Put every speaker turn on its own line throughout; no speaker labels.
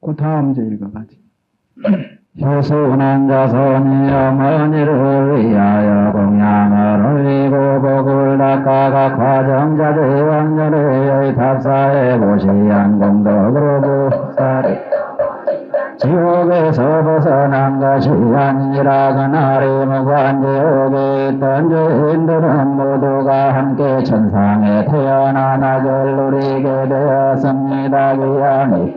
그 다음 이제 읽어가지.
효수는 자손이 어머니를 위하여 공양을 올리고 복을 닦아가 과정자들 왕년의 답사에 보시한 공덕으로 부사를 지옥에서 벗어난 것이 아니라 그날이 무관 지옥에 있던 죄인들은 모두가 함께 천상에 태어나 낙을 누리게 되었습니다. 귀양이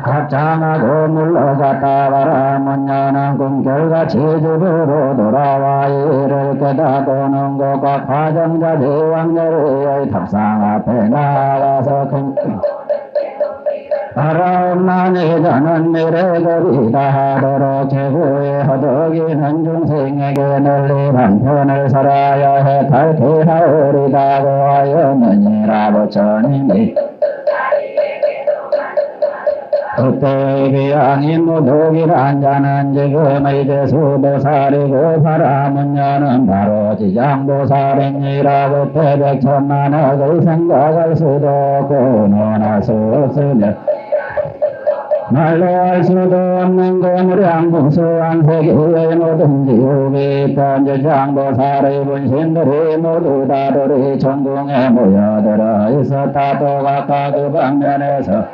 합장하고 물러갔다 바람은 여는 꿈결같이 집으로 돌아와 이를 깨닫고는 것과 과정자 대왕녀의 탑상 앞에 나가서 바라옵나니 저는 미래급이다 하도록 제구의 허덕이는 중생에게 널리 방편을 살아야 해 탈퇴하오리다고 하였느니라 부처님이 그때 비양이 무독이란 자는 지금의 제수보살이고 바람은 여는 바로 지장보살이니라. 그때 백천만억의 생각할 수도 없고 논할 수 없으며 말로 할 수도 없는 고무량궁수한 세계의 모든 지옥에 있던 지장보살의 분신들이 모두 다들이 천궁에 모여들어 있었다. 또 각각 그 방면에서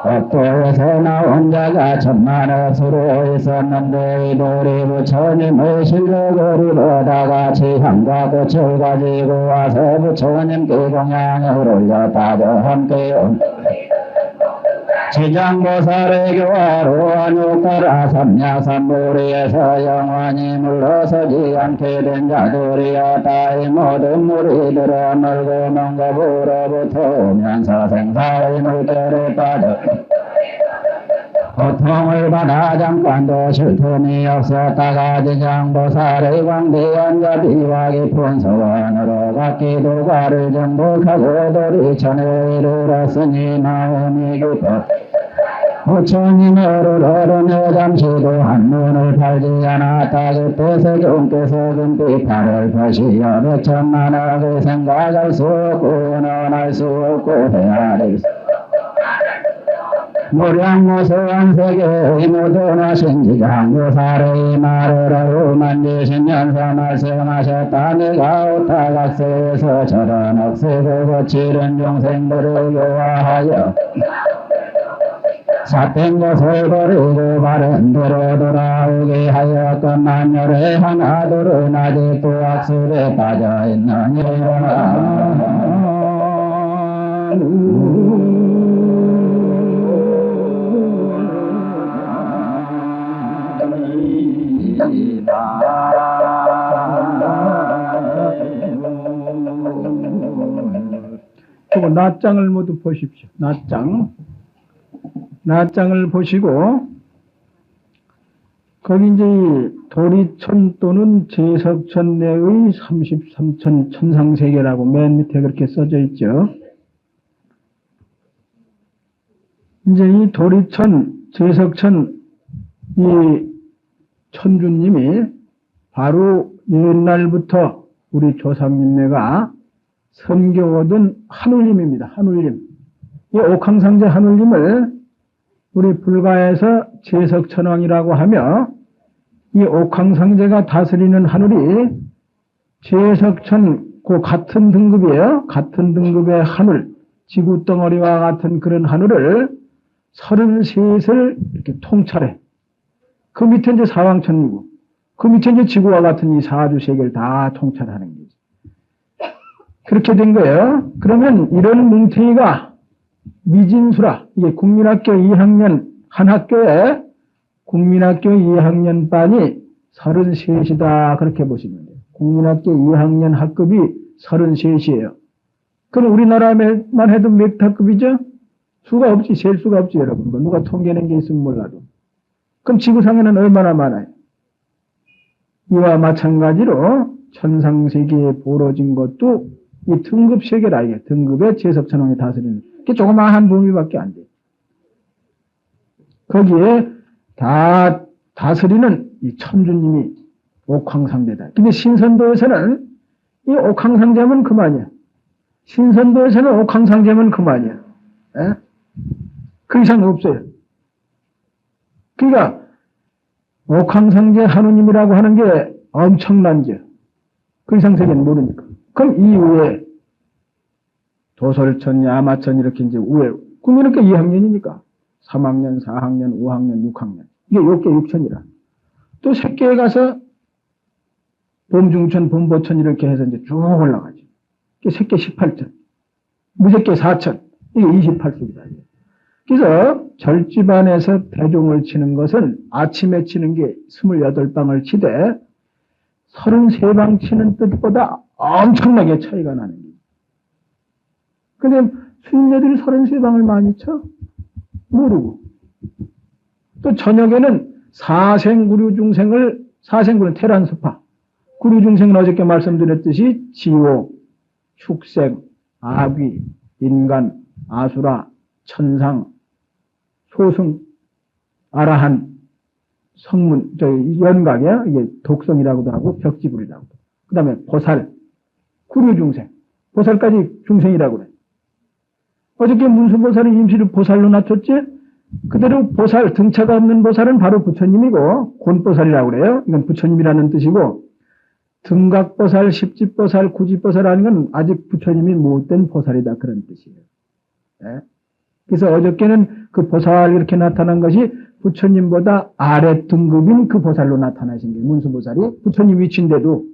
법도에서 나온 자가 천만억 수로 있었는데 이들이 부처님의 실력을 입어다 같이 향과 꽃을 가지고 와서 부처님께 공양을 올렸다고 함께 온 지장보살의 교화로 안욕따라 삼야삼무리에서 영원히 물러서지 않게 된 자들이었다. 이 모든 무리들은 멀고 먼 곳으로부터 오면서 생사의 물결에 빠져 고통을 받아 잠깐도 쉴 틈이 없었다가 지장보살의 광대한 자비와 깊은 소원으로 각기도 과를 정복하고 도리천에 이르렀으니 마음이 깊어 부처님을 어른에 잠시도 한눈을 팔지 않았다. 그때 세종께서 금빛 팔을 펴시어 백천만억의 생각할 수 없고 논할 수 없고 헤아릴 수 무량무수한 세계의 모든 하신 지장보살의 말을 하루 만지시면서 말씀하셨다. 내가 오타각세에서 저런 억세고 거칠은 중생들을 교화하여 삿된 것을 버리고 바른 대로 돌아오게 하였건만 열의 하나둘은 아직도 악습에 빠져있느니라.
그리고 낫장을 모두 보십시오. 낫장을 보시고 거기 이제 도리천 또는 제석천 내의 33천 천상세계라고 맨 밑에 그렇게 써져 있죠. 이제 이 도리천, 제석천 이 천주님이 바로 옛날부터 우리 조상님네가 섬겨오던 하늘님입니다. 하늘님. 이 옥황상제 하늘님을 우리 불가에서 제석천왕이라고 하며 이 옥황상제가 다스리는 하늘이 제석천 그 같은 등급이에요. 같은 등급의 하늘, 지구덩어리와 같은 그런 하늘을 33을 이렇게 통찰해. 그 밑에 이제 사왕천이고 그 밑에 이제 지구와 같은 이 사주세계를 다 통찰하는 거죠. 그렇게 된 거예요. 그러면 이런 뭉탱이가 미진수라, 이게 국민학교 2학년, 한 학교에 국민학교 2학년 반이 33이다. 그렇게 보시면 돼요. 국민학교 2학년 학급이 33이에요. 그럼 우리나라만 해도 몇 학급이죠? 수가 없지, 셀 수가 없지, 여러분. 누가 통계낸 게 있으면 몰라도. 그럼 지구상에는 얼마나 많아요? 이와 마찬가지로 천상세계에 벌어진 것도 이 등급세계라, 이게 등급의 제석천왕이 다스리는 게 조그마한 범위밖에 안 돼요. 거기에 다 다스리는 이 천주님이 옥황상제다. 근데 신선도에서는 이 옥황상제면 그만이야. 신선도에서는 옥황상제면 그만이야. 에? 그 이상 없어요. 그러니까 옥황상제 하느님이라고 하는 게 엄청난 게 그 이상 세계는 모르니까. 그럼 이후에 도솔천, 야마천 이렇게 이제 우에 그러면 이렇게 2학년이니까 3학년, 4학년, 5학년, 6학년 이게 6개 6천이라. 또 새끼에 가서 봄중천, 봄보천 이렇게 해서 이제 쭉 올라가지. 이게 새끼 18천, 무새끼 4천, 이게 28속이다. 그래서 절집안에서 대종을 치는 것은 아침에 치는 게 28방을 치되 33방 치는 뜻보다 엄청나게 차이가 나는 거예요. 근데 수인녀들이 33방을 많이 쳐? 모르고. 또 저녁에는 사생구류중생을, 사생구는 테란스파. 구류중생은 어저께 말씀드렸듯이 지옥, 축생, 아귀, 인간, 아수라, 천상, 소승, 아라한, 성문, 연각이야. 이게 독성이라고도 하고 벽지불이라고. 그 다음에 보살, 구류중생. 보살까지 중생이라고 그래. 어저께 문수보살이 임시를 보살로 낮췄지? 그대로 보살, 등차가 없는 보살은 바로 부처님이고, 곤보살이라고 그래요. 이건 부처님이라는 뜻이고, 등각보살, 십지보살, 구지보살이라는 건 아직 부처님이 못된 보살이다. 그런 뜻이에요. 네? 그래서 어저께는 그 보살 이렇게 나타난 것이 부처님보다 아래 등급인 그 보살로 나타나신 게 문수보살이 부처님 위치인데도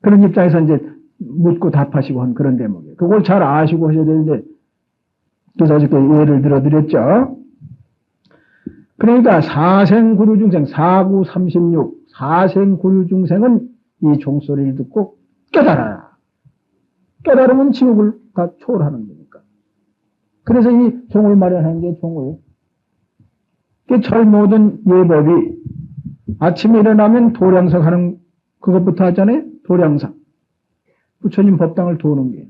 그런 입장에서 이제 묻고 답하시고 한 그런 대목이에요. 그걸 잘 아시고 하셔야 되는데, 그래서 어저께 예를 들어드렸죠. 그러니까 사생구류중생, 4구 36, 사생구류중생은 이 종소리를 듣고 깨달아라. 깨달으면 지옥을 다 초월하는 거니까. 그래서 이 종을 마련한 게 종을. 절 모든 예법이 아침에 일어나면 도량석 하는 그것부터 하잖아요. 도량석. 부처님 법당을 도는 게.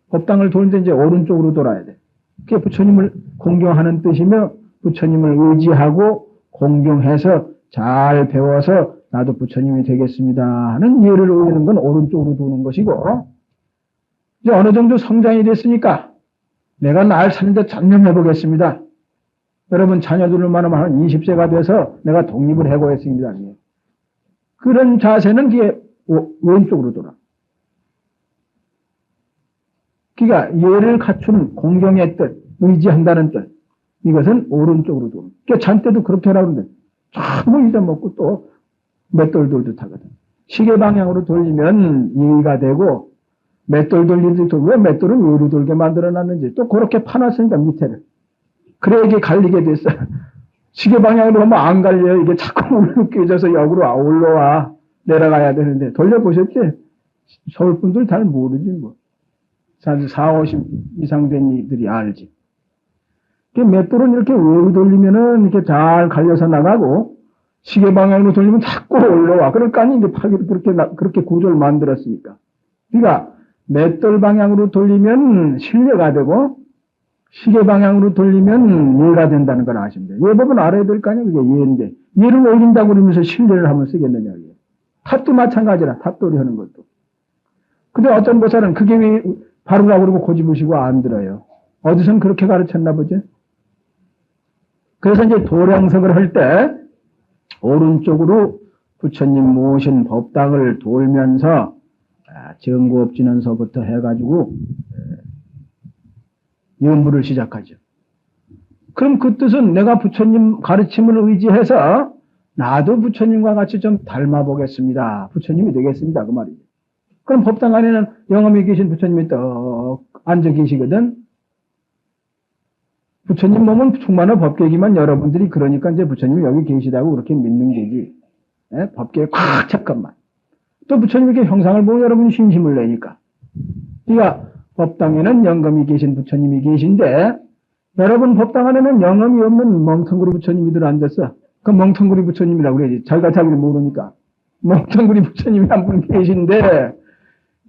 법당을 도는데 이제 오른쪽으로 돌아야 돼. 그게 부처님을 공경하는 뜻이며 부처님을 의지하고 공경해서 잘 배워서 나도 부처님이 되겠습니다 하는 예를 올리는 건 오른쪽으로 도는 것이고, 이제 어느 정도 성장이 됐으니까 내가 날 사는데 전념해 보겠습니다. 여러분 자녀들을 만나면 한 20세가 돼서 내가 독립을 해고했습니다. 그런 자세는 그게 왼쪽으로 돌아. 그러니까 예를 갖추는 공경의 뜻, 의지한다는 뜻, 이것은 오른쪽으로 도는. 그러니까 잔때도 그렇게 하라고 하는데 전부 잊어먹고 또 맷돌 하거든. 시계 방향으로 돌리면 이가 되고, 맷돌 돌리듯이 왜 맷돌은 위로 돌게 만들어놨는지 또 그렇게 파놨으니까 밑에를. 그래 이게 갈리게 됐어. 시계 방향으로 하면 안 갈려요. 이게 자꾸 우르르 깨져서 역으로 올라와 내려가야 되는데 돌려보셨지? 서울 분들 잘 모르지 뭐. 40, 50 이상 된 이들이 알지. 맷돌은 이렇게 위로 돌리면은 이렇게 잘 갈려서 나가고, 시계 방향으로 돌리면 자꾸 올라와. 그러니까 이제 파기를 그렇게 구조를 만들었으니까. 그러니까 맷돌 방향으로 돌리면 신뢰가 되고, 시계 방향으로 돌리면 예가 된다는 걸 아시면 돼요. 예법은 알아야 될 거 아니에요. 그게 예인데. 예를 올린다고 그러면서 신뢰를 하면 쓰겠느냐. 탑도 마찬가지라. 탑돌이 하는 것도. 근데 어떤 보살은 그게 왜 바로라고 그러고 고집으시고 안 들어요. 어디선 그렇게 가르쳤나 보지? 그래서 이제 도량석을 할 때 오른쪽으로 부처님 모신 법당을 돌면서 정구업진원서부터 해가지고 연부를 시작하죠. 그럼 그 뜻은 내가 부처님 가르침을 의지해서 나도 부처님과 같이 좀 닮아보겠습니다. 부처님이 되겠습니다. 그 말이죠. 그럼 법당 안에는 영험히 계신 부처님이 떡 앉아 계시거든. 부처님 몸은 충만한 법계이기만 여러분들이 그러니까 이제 부처님이 여기 계시다고 그렇게 믿는 게지. 예? 법계에 꽉 찼건만. 또 부처님 이렇게 형상을 보고 여러분이 신심을 내니까. 그러니까 법당에는 영검이 계신 부처님이 계신데 여러분 법당 안에는 영검이 없는 멍텅구리 부처님이들 앉았어. 그 멍텅구리 부처님이라고 그래야지. 자기가 자기를 모르니까. 멍텅구리 부처님이 한 분 계신데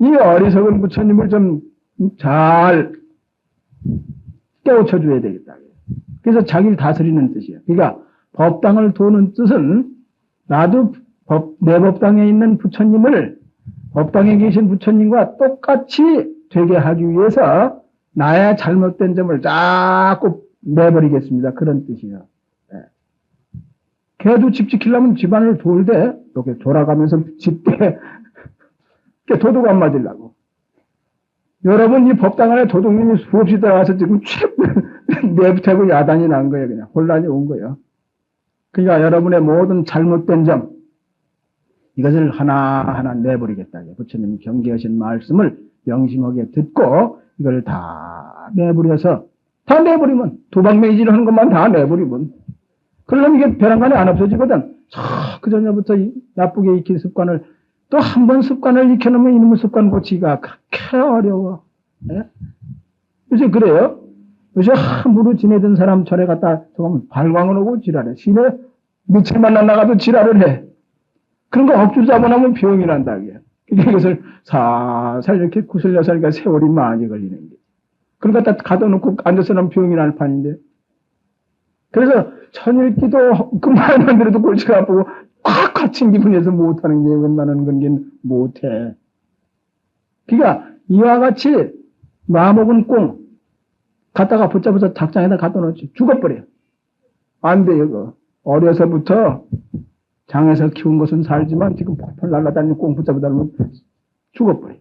이 어리석은 부처님을 좀 잘 깨우쳐줘야 되겠다. 그래서 자기를 다스리는 뜻이에요. 그러니까 법당을 도는 뜻은 나도 내 법당에 있는 부처님을 법당에 계신 부처님과 똑같이 되게 하기 위해서 나의 잘못된 점을 자꾸 내버리겠습니다. 그런 뜻이에요. 예. 걔도 집 지키려면 집안을 돌되 이렇게 돌아가면서 집대 도둑 안 맞으려고. 여러분 이 법당 안에 도둑님이 수없이 들어와서 지금 내부태고 야단이 난 거예요. 그냥 혼란이 온 거예요. 그러니까 여러분의 모든 잘못된 점 이것을 하나하나 내버리겠다. 부처님이 경계하신 말씀을 명심하게 듣고 이걸 다 내버려서 다 내버리면 도박매질을 하는 것만 다 내버리면 그러려면 이게 벼랑간에 안 없어지거든. 그 전에부터 나쁘게 익힌 습관을 또 한 번 습관을 익혀놓으면 이놈의 습관 고치기가 그렇게 어려워. 예? 요새 그래요. 요새 함부로 지내던 사람 절에 갔다 조금 발광을 오고 지랄해. 시내 며칠만 나가도 지랄을 해. 그런 거 억지로 잡아놓으면 병이 난다. 이것을 살살 이렇게 구슬려서 하니까 세월이 많이 걸리는 게. 그런 거 갖다 가둬놓고 앉아서는 병이 날 판인데. 그래서 천일기도 그만한 대로도 골치가 아프고 꽉 갇힌 기분에서 못하는 게 웬만한 건긴 못해. 그러니까 이와 같이 마먹은 꽁 갖다가 붙잡아서 닭장에다 갖다 놓지 죽어버려. 안 돼요. 그거. 어려서부터 장에서 키운 것은 살지만 지금 펄펄 날아다니는 꽁 붙잡아다 놓으면 죽어버려.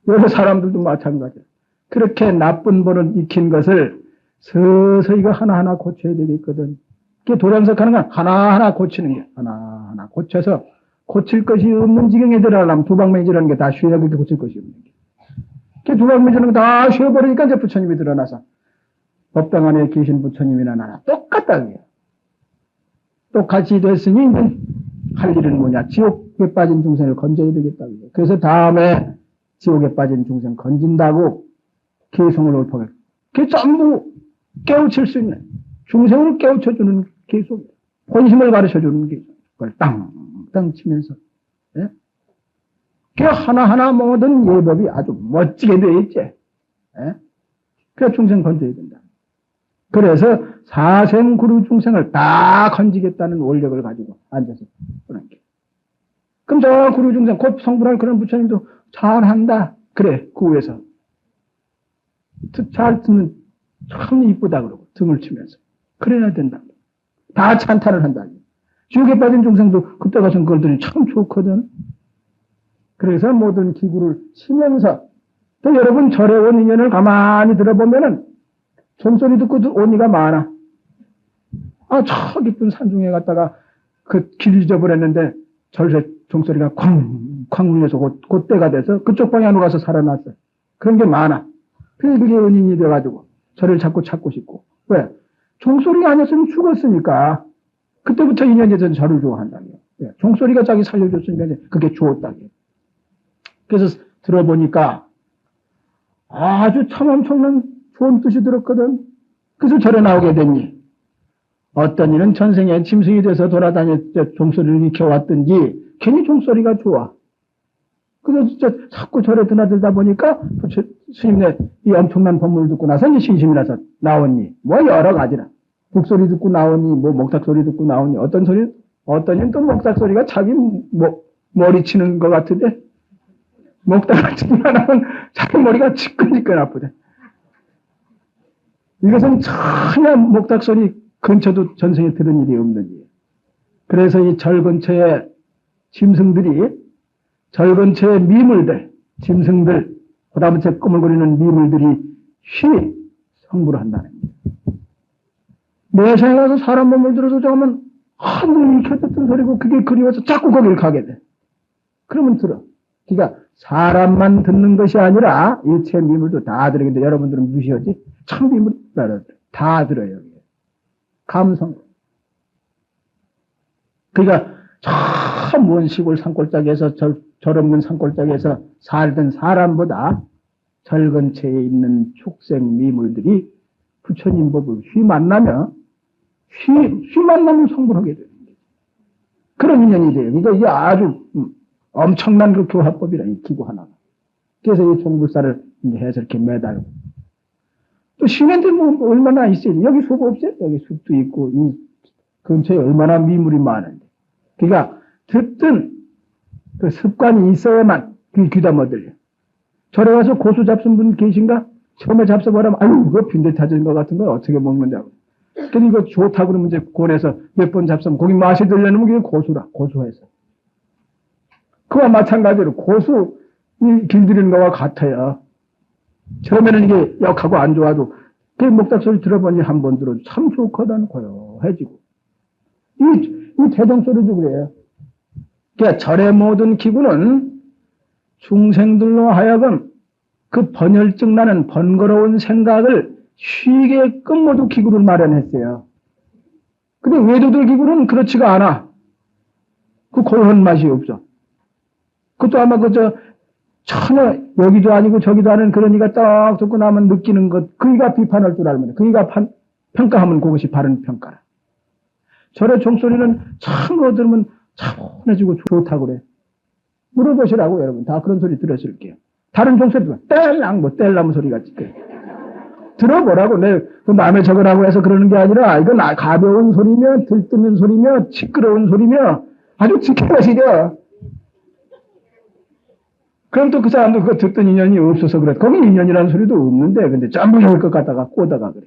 여러 사람들도 마찬가지야. 그렇게 나쁜 버릇 익힌 것을 서서히 이거 하나하나 고쳐야 되겠거든. 그게 도량석하는 건 하나하나 고치는 게 하나하나 고쳐서 고칠 것이 없는 지경에 들어가려면 두방매질하는 게 다 쉬어야 그렇게 고칠 것이 없는 게. 그 두방매질하는 거 다 쉬어버리니까 이제 부처님이 드러나서 법당 안에 계신 부처님이나 나나 똑같다. 똑같이 됐으니 할 일은 뭐냐. 지옥에 빠진 중생을 건져야 되겠다. 그래서 다음에 지옥에 빠진 중생 건진다고 개성을 옳게 그게 전부 깨우칠 수 있는 중생을 깨우쳐주는 계속 본심을 가르쳐주는 게 그걸 땅땅 치면서 예? 그 하나하나 모든 예법이 아주 멋지게 되어 있지. 예? 그래 중생 건져야 된다. 그래서 사생구루 중생을 다 건지겠다는 원력을 가지고 앉아서 그런 게. 그럼 저 구루 중생 곧 성불할 그런 부처님도 잘한다. 그래 그 위에서 잘 듣는 참 이쁘다 그러고 등을 치면서 그래야 된다. 다 찬탄을 한다. 지옥에 빠진 중생도 그때 가서 그걸 들으니 참 좋거든. 그래서 모든 기구를 치면서 또 여러분 절에 온 인연을 가만히 들어보면은 종소리 듣고 온 이가 많아. 저 깊은 산중에 갔다가 그 길 잊어버렸는데 절에 종소리가 쾅쾅 울려서 그때가 돼서 그쪽 방향으로 가서 살아났어. 그런 게 많아. 그게 은인이 돼가지고 저를 자꾸 찾고 싶고. 왜? 종소리가 아니었으면 죽었으니까. 그때부터 인연이 돼서 저를 좋아한다며. 종소리가 자기 살려줬으니까 그게 좋았다며. 그래서 들어보니까 아주 참 엄청난 좋은 뜻이 들었거든. 그래서 절에 나오게 됐니. 어떤 이는 전생에 짐승이 돼서 돌아다닐 때 종소리를 익혀왔든지 괜히 종소리가 좋아. 그래서 진짜 자꾸 절에 드나들다 보니까 스님네 이 엄청난 법문을 듣고 나서 이제 신심이 나서 나오니 뭐 여러 가지라. 북소리 듣고 나오니 뭐 목탁 소리 듣고 나오니 어떤 이는 또 목탁 소리가 자기 머리 치는 것 같은데 목탁을 치기만 하면 자기 머리가 지끈지끈 아프대. 이것은 전혀 목탁 소리 근처도 전생에 들은 일이 없는 일이에요. 그래서 이 절 근처에 짐승들이 절 근처의 미물들, 짐승들, 그 다음에 꾸물거리는 미물들이 쉬 성불을 한다는 거예요. 매생에 가서 사람 몸을 들어서 저으면 하늘 이렇게 듣던 소리고 그게 그리워서 자꾸 거기를 가게 돼. 그러면 들어. 그러니까 사람만 듣는 것이 아니라 일체 미물도 다 들어야겠는데 여러분들은 무시하지? 참 미물 다 들어요. 감성. 그러니까 참 먼 시골 산골짜기에서 절 없는 산골짜기에서 살던 사람보다 절 근처에 있는 축생 미물들이 부처님 법을 휘 만나면 성불하게 되는 거예요. 그런 인연이 돼요. 그러니까 이게 아주 엄청난 그 교화법이라, 이 기구 하나가. 그래서 이 종불사를 해서 이렇게 매달고. 또 신현들 뭐 얼마나 있어요. 여기 숲 없어요? 여기 숲도 있고, 이 근처에 얼마나 미물이 많은데. 그러니까 듣든 그 습관이 있어야만 그 귀담아 들려. 절에 와서 고수 잡순 분 계신가? 처음에 잡숴보라면, 아유, 이거 빈대타진 것 같은 걸 어떻게 먹는다고. 근데 이거 좋다고 그러면 이제 권해서 몇 번 잡수면 거기 맛이 들려면 그게 고수라, 고수해서. 그와 마찬가지로 고수, 길들이는 거와 같아요. 처음에는 이게 역하고 안 좋아도, 그 목탁 소리 들어보니 한 번 들어도 참 좋거든, 고요해지고. 이 대동 소리도 그래요. 그러니까 절의 모든 기구는 중생들로 하여금 그 번열증 나는 번거로운 생각을 쉬게끔 모두 기구를 마련했어요. 근데 외도들 기구는 그렇지가 않아. 그 고요한 맛이 없어. 그것도 아마 전혀 여기도 아니고 저기도 아닌 그런 이가 딱 듣고 나면 느끼는 것, 그이가 비판할 줄 알면, 그이가 평가하면 그것이 바른 평가라. 절의 종소리는 참 그거 들으면 차분해지고 좋다고 그래. 물어보시라고 여러분. 다 그런 소리 들으실게요. 다른 종소리 들으면 뗄나무 소리 같이. 들어보라고. 그 남의 적으라고 해서 그러는 게 아니라 이건 가벼운 소리며 들뜨는 소리며 시끄러운 소리며 아주 지켜보시죠. 그럼 또 그 사람도 그거 듣던 인연이 없어서 그래. 거기 인연이라는 소리도 없는데 근데 전부 할 것 갖다가 꼬다가 그래.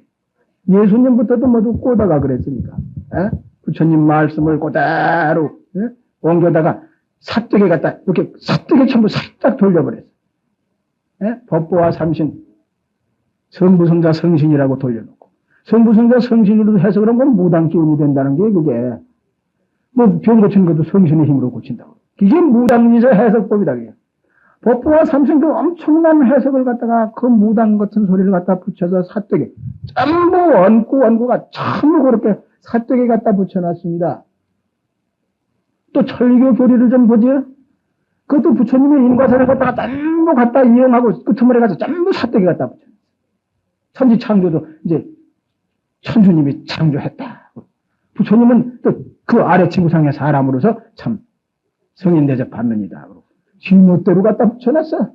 예수님부터도 모두 꼬다가 그랬으니까. 에? 부처님 말씀을 그대로 옮겨다가 사뜨개 갖다 이렇게 사뜨개 전부 살짝 돌려버렸어. 법보와 삼신, 성부성자 성신이라고 돌려놓고 성부성자 성신으로 해서 그런 건 무당 기운이 된다는 게 그게 뭐 병 고치는 것도 성신의 힘으로 고친다고. 이게 무당리자 해석법이다. 그게. 법보와 삼신 그 엄청난 해석을 갖다가 그 무당 같은 소리를 갖다 붙여서 사뜨개 전부 원구가 전부 그렇게 사뜨개 갖다 붙여놨습니다. 또 철교 교리를 좀 보지. 그것도 부처님의 인과사를 갖다가 전부 갖다 이용하고 끝머리에 가서 전부 사뜨개 갖다 붙여. 천지 창조도 이제 천주님이 창조했다. 부처님은 또 그 아래 지구상의 사람으로서 참 성인 대접 받는 이다. 지멋대로 갖다 붙여놨어.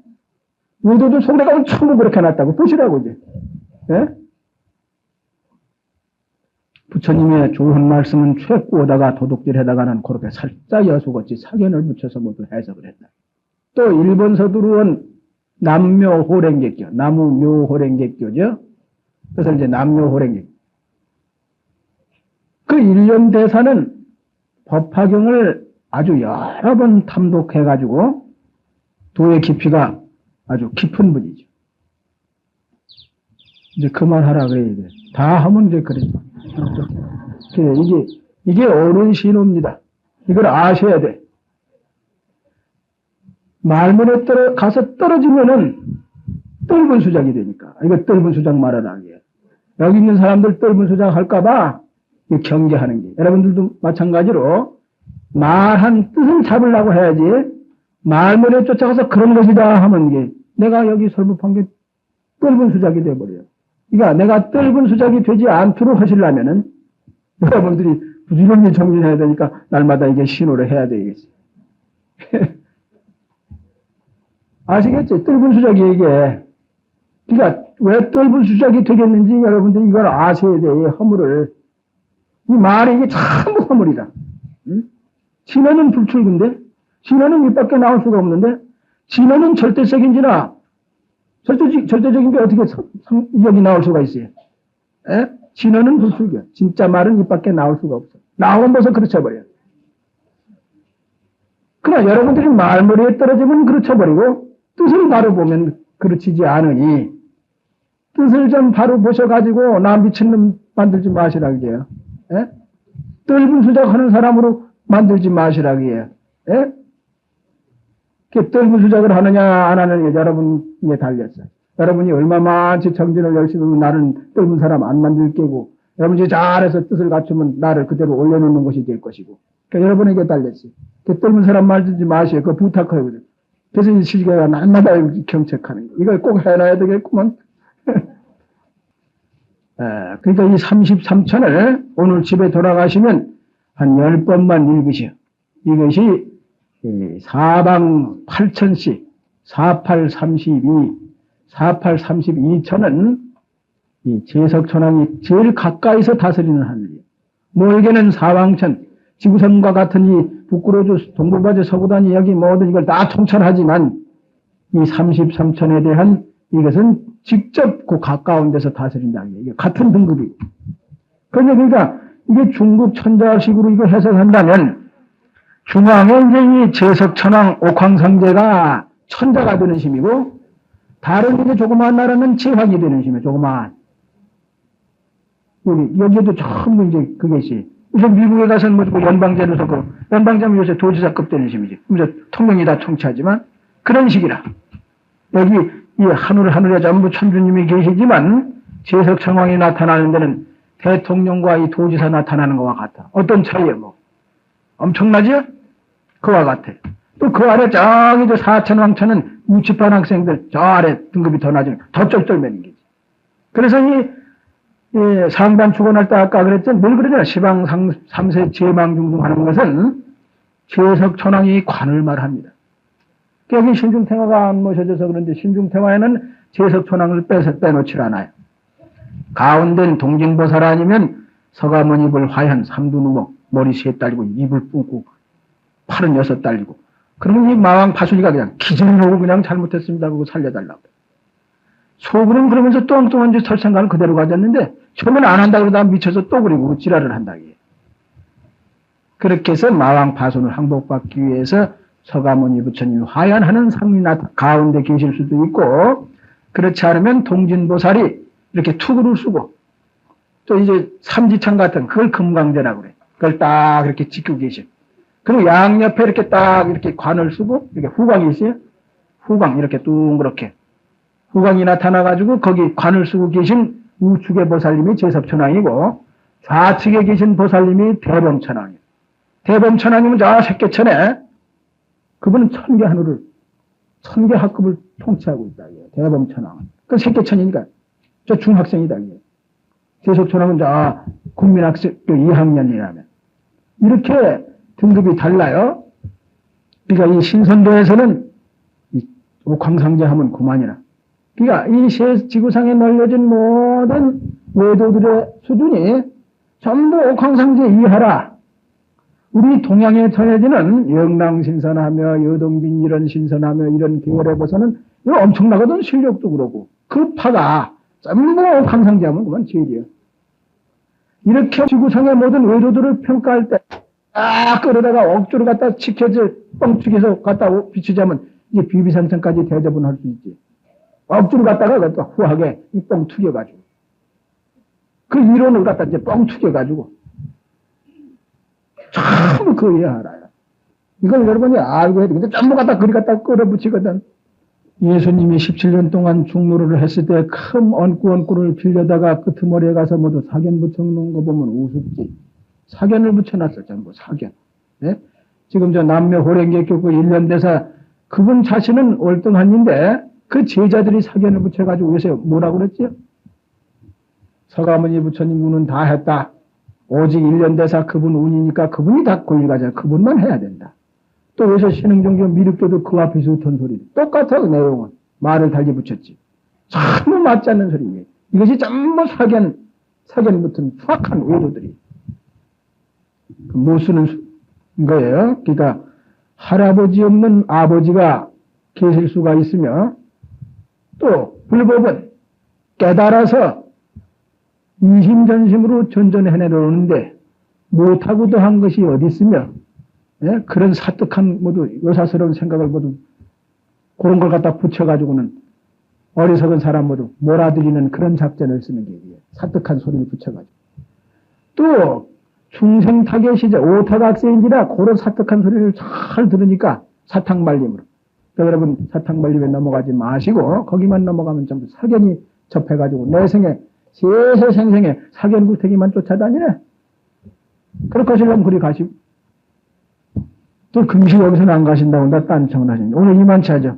의도도 속에 가면 전부 그렇게 해놨다고. 보시라고 이제. 예? 부처님의 좋은 말씀은 최고다가 도둑질에다가는 그렇게 살짝 여수같이 사견을 붙여서 모두 해석을 했다. 또 일본 서두르원 남묘호랭객교, 나무묘호랭객교죠. 그래서 이제 남묘호랭객교. 그 일련 대사는 법화경을 아주 여러 번 탐독해가지고 도의 깊이가 아주 깊은 분이죠. 이제 그만하라 그래야 돼. 다 하면 이제 그래. 이게 옳은 신호입니다. 이걸 아셔야 돼. 말문에 가서 떨어지면은 떫은 수작이 되니까. 이거 떫은 수작 말하라는 게. 여기 있는 사람들 떫은 수작 할까봐 경계하는 게. 여러분들도 마찬가지로 말한 뜻을 잡으려고 해야지. 말문에 쫓아가서 그런 것이다 하면 이게 내가 여기 설법한 게 떫은 수작이 돼버려요. 그러니까 내가 떫은 수작이 되지 않도록 하시려면은 여러분들이 부지런히 정진해야 되니까 날마다 이게 신호를 해야 되겠어요. 아시겠죠? 떫은 수작이 이게. 그러니까 왜 떫은 수작이 되겠는지 여러분들이 이걸 아셔야 돼요. 허물을. 이 말이 이게 전부 허물이다. 응? 진화는 불출근데 진화는 입 밖에 나올 수가 없는데 진화는 절대적인지나 절대적인 게 어떻게 여기 나올 수가 있어요? 에? 진화는 불출근. 진짜 말은 입 밖에 나올 수가 없어. 나오면 벌써 그르쳐버려요. 그러나 여러분들이 말머리에 떨어지면 그르쳐버리고 뜻을 바로 보면 그르치지 않으니 뜻을 좀 바로 보셔가지고 나 미친놈 만들지 마시라고요. 떫은 수작하는 사람으로 만들지 마시라고요. 떫은 수작을 하느냐 안 하느냐 여러분에 달렸어요. 여러분이 얼마만치 정진을 열심히 하면 나는 떫은 사람 안 만들 게고 여러분이 잘해서 뜻을 갖추면 나를 그대로 올려놓는 것이 될 것이고 그러니까 여러분에게 달렸어요. 떫은 사람 만들지 마시오. 그거 부탁해요. 그래서 이 시기가 날마다 경책하는 거. 이걸 꼭 해놔야 되겠구먼. 그러니까 이 33천을 오늘 집에 돌아가시면 한 10번만 읽으시오. 이것이 사방 8천씩 4832천은 이 제석천왕이 제일 가까이서 다스리는 하늘이에요. 멀게는 사왕천, 지구선과 같은 이 북구로주, 동북바지, 서구단이 여기 모든 이걸 다 통찰하지만 이 33천에 대한 이것은 직접 그 가까운 데서 다스린다는 게 이게 같은 등급이고. 그러니까 이게 중국 천자식으로 이거 해석한다면 중앙에 이제 이 제석천왕 옥황상제가 천자가 되는 심이고 다른 이제 조그마한 나라는 제왕이 되는 심이에요. 조그마한. 여기도 전부 이제 그것이. 그래서 미국에 가서는 뭐 연방제로서 그 연방제면 요새 도지사급 되는 심이지. 그래서 통령이 다 통치하지만 그런 식이라. 여기 이 하늘에 전부 천주님이 계시지만 제석천왕이 나타나는 데는 대통령과 이 도지사 나타나는 것과 같아. 어떤 차이야 뭐. 엄청나죠? 그와 같아. 또 그 아래 저기 저 사천왕천은 유치반 학생들 저 아래 등급이 더 낮은 더 쩔쩔매는 게지. 그래서 이 상반 축원할 때 아까 그랬잖아. 늘 그러잖아. 시방 삼세 제망중중 하는 것은 제석천왕이 관을 말합니다. 여기 신중태화가 안 모셔져서 그런데 신중태화에는 제석천왕을 빼놓질 않아요. 가운데는 동진보살 아니면 서가모니 입을 화현 삼두누목 머리 세 달리고 입을 뿜고 팔은 여섯 달리고 그러면 이 마왕 파순이가 그냥 기절하고 그냥 잘못했습니다 그거 살려달라고. 속으로는 그러면서 또 엉뚱한 짓 할 생각을 그대로 가졌는데 처음에는 안 한다 그러다가 미쳐서 또 그리고 지랄을 한다. 그렇게 해서 마왕 파순을 항복받기 위해서 서가모니 부처님이 화연하는 상이 가운데 계실 수도 있고 그렇지 않으면 동진보살이 이렇게 투구를 쓰고 또 이제 삼지창 같은 그걸 금강제라고 그래. 그걸 딱 이렇게 지키고 계셔. 그리고 양옆에 이렇게 딱 이렇게 관을 쓰고 이렇게 후광이 있어요. 후광 이렇게 둥그렇게 후광이 나타나가지고 거기 관을 쓰고 계신 우측의 보살님이 제석천왕이고 좌측에 계신 보살님이 대범천왕이에요. 대범천왕이면 저 새끼천에 그분은 천개 하늘을 천개 학급을 통치하고 있다. 대범천왕은 그 새끼천이니까 저 중학생이다. 제석천왕은 저 국민학생 2학년이라면 이렇게 등급이 달라요. 그러니까 이 신선도에서는 이 옥황상제 하면 그만이라. 그러니까 이 지구상에 널려진 모든 외도들의 수준이 전부 옥황상제 이하라. 우리 동양에 전해지는 영랑신선하며 여동빈 이런 신선하며 이런 계열에 봐서는 이거 엄청나거든. 실력도 그러고 그 파가 전부 옥황상제 하면 그만 제일이에요. 이렇게 지구상의 모든 외도들을 평가할 때 딱 끌어다가 억지로 갖다 치켜져 뻥튀기해서 갖다 비추자면 이제 비비상천까지 대접은 할 수 있지. 억지로 갖다가 갖다 후하게 뻥 튀겨가지고 그 이론을 갖다 이제 뻥 튀겨가지고 전부 그 이해 알아요. 이걸 여러분이 알고 해야 돼. 근데 전부 갖다 그리 갖다 끌어붙이거든. 예수님이 17년 동안 중노를 했을 때 큰 얹구를 빌려다가 끄트머리에 가서 모두 사견 붙여놓은 거 보면 우습지. 사견을 붙여놨어, 전부 사견. 네? 지금 저 남매 호랭개 교구 1년 대사 그분 자신은 월등한인데 그 제자들이 사견을 붙여가지고 요새 뭐라고 그랬죠? 서가모니 부처님 운은 다 했다. 오직 1년 대사 그분 운이니까 그분이 다 고일 가자. 그분만 해야 된다. 또 요새 신흥종교 미륵교도 그와 비슷한 소리. 똑같아, 그 내용은. 말을 달리 붙였지. 전부 맞지 않는 소리예요. 이것이 전부 사견 붙은 수악한 외도들이. 못 쓰는 거예요. 그러니까 할아버지 없는 아버지가 계실 수가 있으며 또 불법은 깨달아서 이심전심으로 전전해내려오는데 못하고도 한 것이 어디 있으며 예? 그런 사특한 모두 요사스러운 생각을 모두 그런 걸 갖다 붙여가지고는 어리석은 사람 모두 몰아들이는 그런 작전을 쓰는 게 사특한 소리를 붙여가지고 또 중생 타계 시절 오타각세인지라 그런 사특한 소리를 잘 들으니까 사탕말림으로. 그러니까 여러분 사탕말림에 넘어가지 마시고 거기만 넘어가면 전부 사견이 접해가지고 내 생에 세세생생에 사견 구태기만 쫓아다니네. 그렇게 하시려면 그리 가시고 또 금식 여기서는 안 가신다고 나 딴청을 하시는데 오늘 이만치 하죠.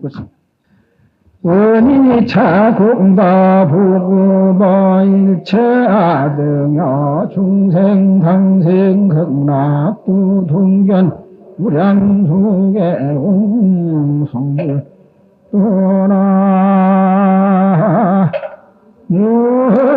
원인이 차공다 부구보 일체아등여 중생 당생 극락두 동견 무량수계 웅성불 떠나 물